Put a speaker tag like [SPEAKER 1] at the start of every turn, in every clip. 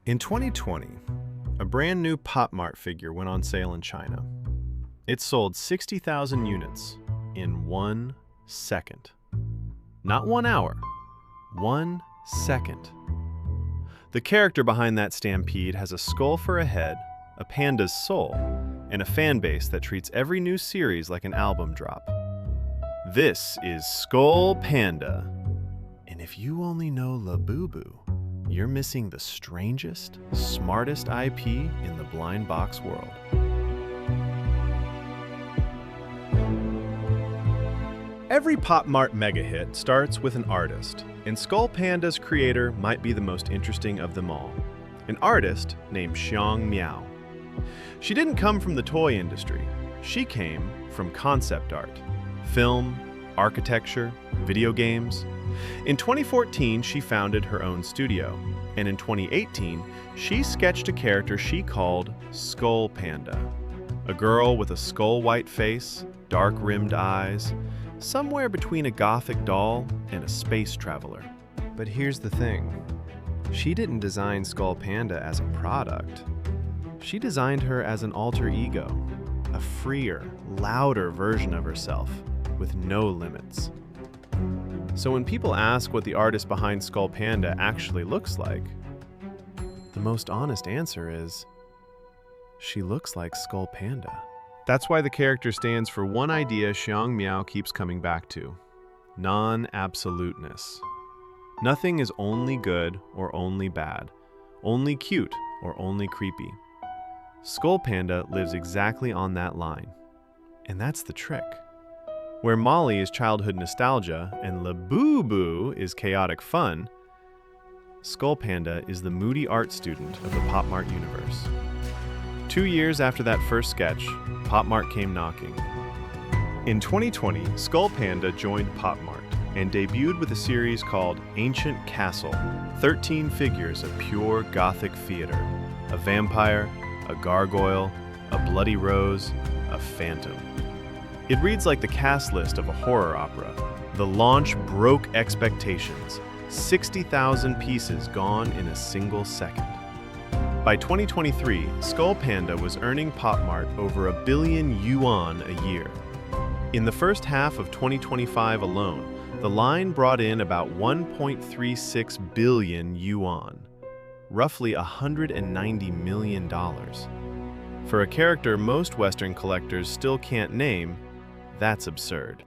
[SPEAKER 1] In 2020, a brand new Mart figure went on sale in China. It sold 60,000 units in 1 second. Not 1 hour, 1 second. The character behind that stampede has a skull for a head, a panda's soul, and a fan base that treats every new series like an album drop. This is Skullpanda. And if you only know Labubu, you're missing the strangest, smartest IP in the blind box world. Every Mart mega hit starts with an artist, and Skullpanda's creator might be the most interesting of them all. An artist named Xiong Miao. She didn't come from the toy industry. She came from concept art, film, architecture, video games. In 2014, she founded her own studio, and in 2018, she sketched a character she called Skullpanda. A girl with a skull-white face, dark-rimmed eyes, somewhere between a gothic doll and a space traveler.
[SPEAKER 2] But here's the thing. She didn't design Skullpanda as a product. She designed her as an alter ego, a freer, louder version of herself, with no limits. So when people ask what the artist behind Skullpanda actually looks like, the most honest answer is, she looks like Skullpanda. That's why the character stands for one idea Xiong Miao keeps coming back to: non-absoluteness. Nothing is only good or only bad, only cute or only creepy. Skullpanda lives exactly on that line. And that's the trick. Where Molly is childhood nostalgia and Labubu is chaotic fun, Skullpanda is the moody art student of the Mart universe. 2 years after that first sketch, Mart came knocking. In 2020, Skullpanda joined Mart and debuted with a series called Ancient Castle, 13 figures of pure gothic theater, a vampire, a gargoyle, a bloody rose, a phantom. It reads like the cast list of a horror opera. The launch broke expectations. 60,000 pieces gone in a single second. By 2023, Skullpanda was earning Mart over 1 billion yuan a year. In the first half of 2025 alone, the line brought in about 1.36 billion yuan, roughly $190 million. For a character most Western collectors still can't name, that's absurd.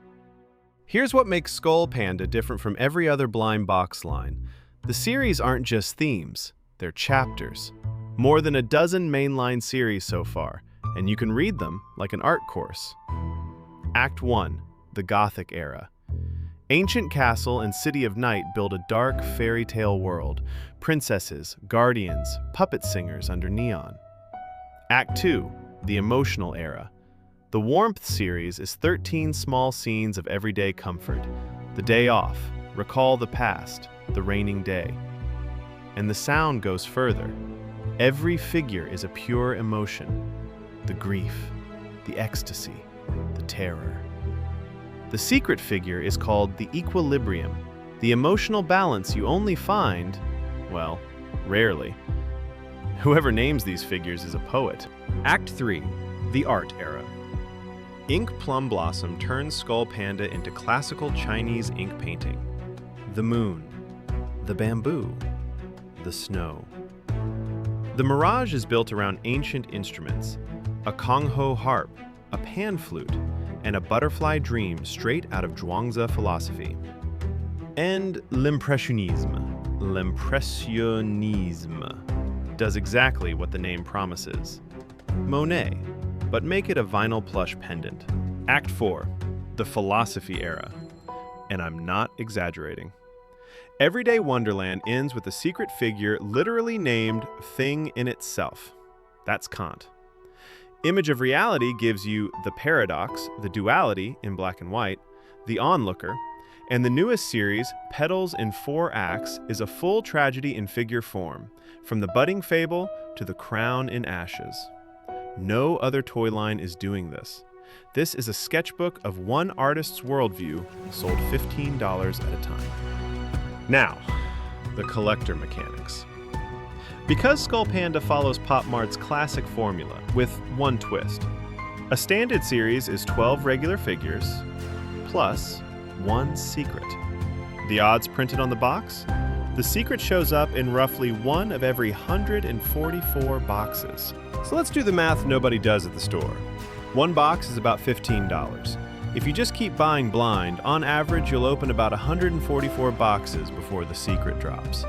[SPEAKER 2] Here's what makes Skullpanda different from every other blind box line. The series aren't just themes, they're chapters. More than a dozen mainline series so far, and you can read them like an art course. Act 1, the Gothic Era. Ancient Castle and City of Night build a dark fairy tale world. Princesses, guardians, puppet singers under neon. Act 2, the Emotional Era. The Warmth series is 13 small scenes of everyday comfort. The day off, recall the past, the raining day. And the sound goes further. Every figure is a pure emotion. The grief, the ecstasy, the terror. The secret figure is called the Equilibrium, the emotional balance you only find, well, rarely. Whoever names these figures is a poet. Act 3, the Art Era. Ink Plum Blossom turns Skullpanda into classical Chinese ink painting. The moon, the bamboo, the snow. The Mirage is built around ancient instruments, a Kongho harp, a pan flute, and a butterfly dream straight out of Zhuangzi philosophy. And l'impressionisme. L'impressionisme does exactly what the name promises. Monet, but make it a vinyl plush pendant. Act 4, the Philosophy Era. And I'm not exaggerating. Everyday Wonderland ends with a secret figure literally named Thing in Itself. That's Kant. Image of Reality gives you the paradox, the duality in black and white, the onlooker, and the newest series, Petals in 4 Acts, is a full tragedy in figure form, from the budding fable to the crown in ashes. No other toy line is doing this. This is a sketchbook of one artist's worldview, sold $15 at a time. Now, the collector mechanics.
[SPEAKER 1] Because Skullpanda follows Pop Mart's classic formula, with one twist. A standard series is 12 regular figures, plus one secret. The odds printed on the box? The secret shows up in roughly one of every 144 boxes. So let's do the math nobody does at the store. One box is about $15. If you just keep buying blind, on average you'll open about 144 boxes before the secret drops.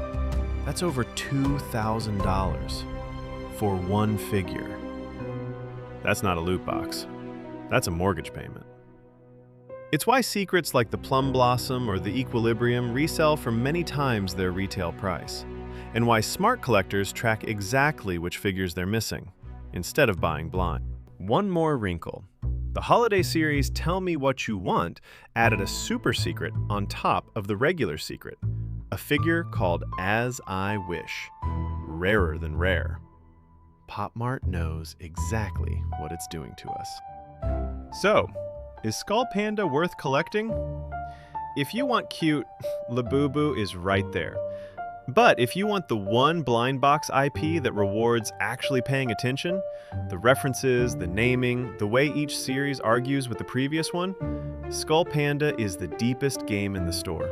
[SPEAKER 1] That's over $2,000 for one figure. That's not a loot box. That's a mortgage payment. It's why secrets like the Plum Blossom or the Equilibrium resell for many times their retail price, and why smart collectors track exactly which figures they're missing, instead of buying blind. One more wrinkle. The holiday series Tell Me What You Want added a super secret on top of the regular secret, a figure called As I Wish, rarer than rare. Pop Mart knows exactly what it's doing to us. So, is Skullpanda worth collecting? If you want cute, Labubu is right there. But if you want the one blind box IP that rewards actually paying attention, the references, the naming, the way each series argues with the previous one, Skullpanda is the deepest game in the store.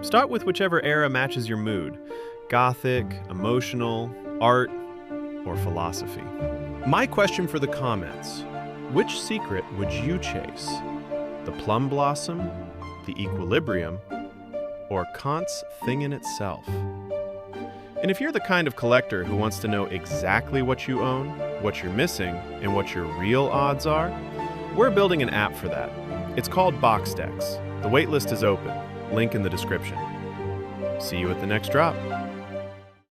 [SPEAKER 1] Start with whichever era matches your mood: gothic, emotional, art, or philosophy. My question for the comments: which secret would you chase? The Plum Blossom, the Equilibrium, or Kant's Thing in Itself? And if you're the kind of collector who wants to know exactly what you own, what you're missing, and what your real odds are, we're building an app for that. It's called BoxDex. The waitlist is open. Link in the description. See you at the next drop.